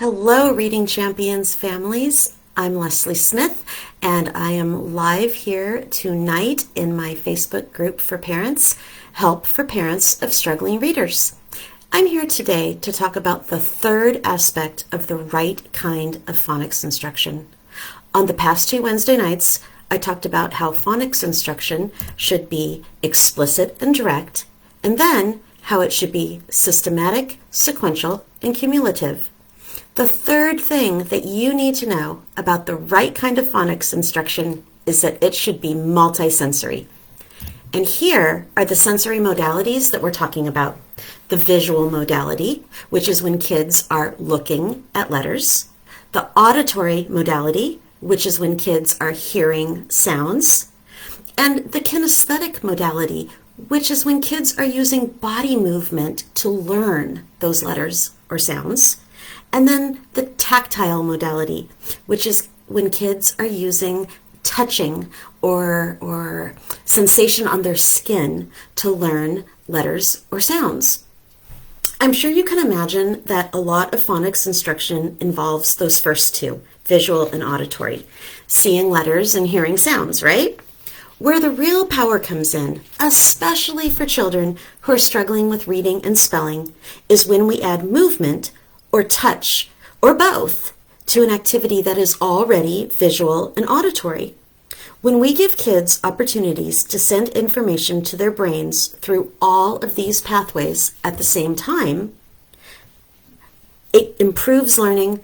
Hello, Reading Champions families. I'm Leslie Smith, and I am live here tonight in my Facebook group for parents, Help for Parents of Struggling Readers. I'm here today to talk about the third aspect of the right kind of phonics instruction. On the past two Wednesday nights, I talked about how phonics instruction should be explicit and direct, and then how it should be systematic, sequential, and cumulative. The third thing that you need to know about the right kind of phonics instruction is that it should be multisensory. And here are the sensory modalities that we're talking about. The visual modality, which is when kids are looking at letters. The auditory modality, which is when kids are hearing sounds. And the kinesthetic modality, which is when kids are using body movement to learn those letters or sounds. And then the tactile modality, which is when kids are using touching or sensation on their skin to learn letters or sounds. I'm sure you can imagine that a lot of phonics instruction involves those first two, visual and auditory, seeing letters and hearing sounds, right? Where the real power comes in, especially for children who are struggling with reading and spelling, is when we add movement or touch, or both, to an activity that is already visual and auditory. When we give kids opportunities to send information to their brains through all of these pathways at the same time, it improves learning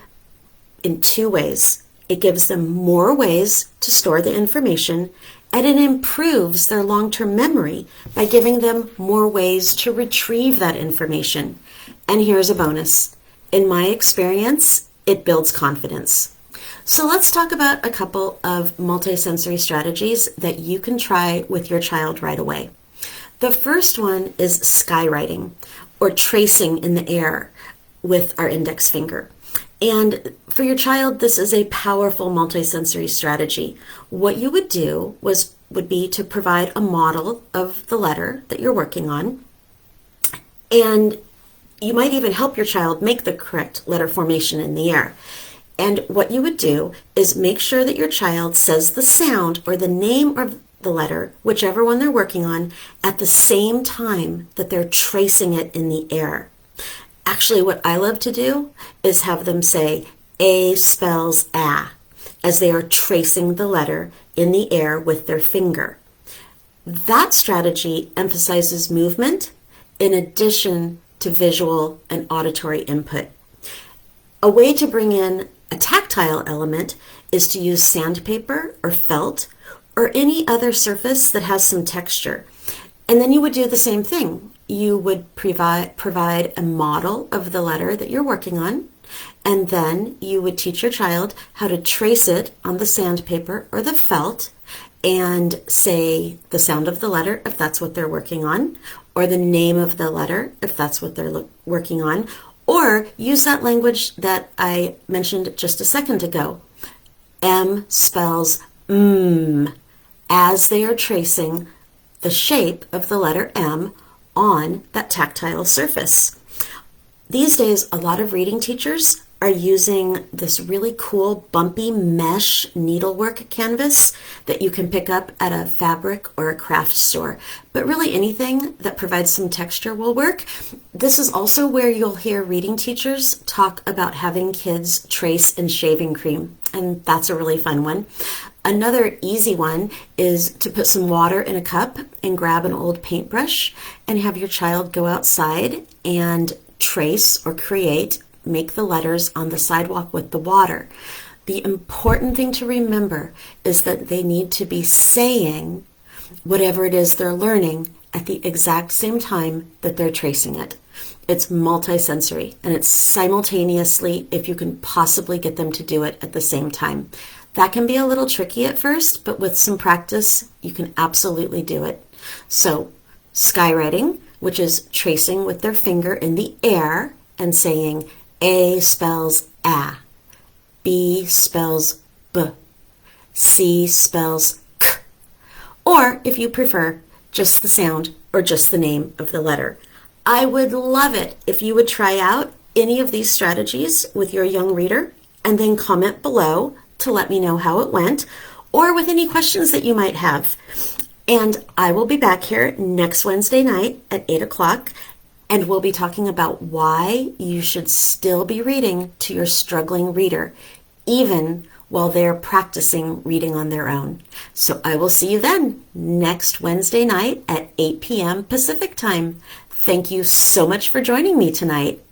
in two ways. It gives them more ways to store the information, and it improves their long-term memory by giving them more ways to retrieve that information. And here's a bonus. In my experience, it builds confidence. So let's talk about a couple of multisensory strategies that you can try with your child right away. The first one is skywriting, or tracing in the air with our index finger. And for your child, this is a powerful multisensory strategy. What you would do would be to provide a model of the letter that you're working on, and you might even help your child make the correct letter formation in the air. And what you would do is make sure that your child says the sound or the name of the letter, whichever one they're working on, at the same time that they're tracing it in the air. Actually, what I love to do is have them say, A spells a, as they are tracing the letter in the air with their finger. That strategy emphasizes movement in addition to visual and auditory input. A way to bring in a tactile element is to use sandpaper or felt or any other surface that has some texture. And then you would do the same thing. You would provide a model of the letter that you're working on, and then you would teach your child how to trace it on the sandpaper or the felt and say the sound of the letter if that's what they're working on, or the name of the letter if that's what they're working on, or use that language that I mentioned just a second ago. M spells as they are tracing the shape of the letter M on that tactile surface. These days, a lot of reading teachers are using this really cool bumpy mesh needlework canvas that you can pick up at a fabric or a craft store. But really anything that provides some texture will work. This is also where you'll hear reading teachers talk about having kids trace in shaving cream, and that's a really fun one. Another easy one is to put some water in a cup and grab an old paintbrush and have your child go outside and trace or make the letters on the sidewalk with the water. The important thing to remember is that they need to be saying whatever it is they're learning at the exact same time that they're tracing it. It's multisensory, and it's simultaneously if you can possibly get them to do it at the same time. That can be a little tricky at first, but with some practice, you can absolutely do it. So, skywriting, which is tracing with their finger in the air and saying A spells a, B spells b, C spells k, or if you prefer, just the sound or just the name of the letter. I would love it if you would try out any of these strategies with your young reader and then comment below to let me know how it went or with any questions that you might have. And I will be back here next Wednesday night at 8 o'clock, and we'll be talking about why you should still be reading to your struggling reader, even while they're practicing reading on their own. So I will see you then next Wednesday night at 8 p.m. Pacific time. Thank you so much for joining me tonight.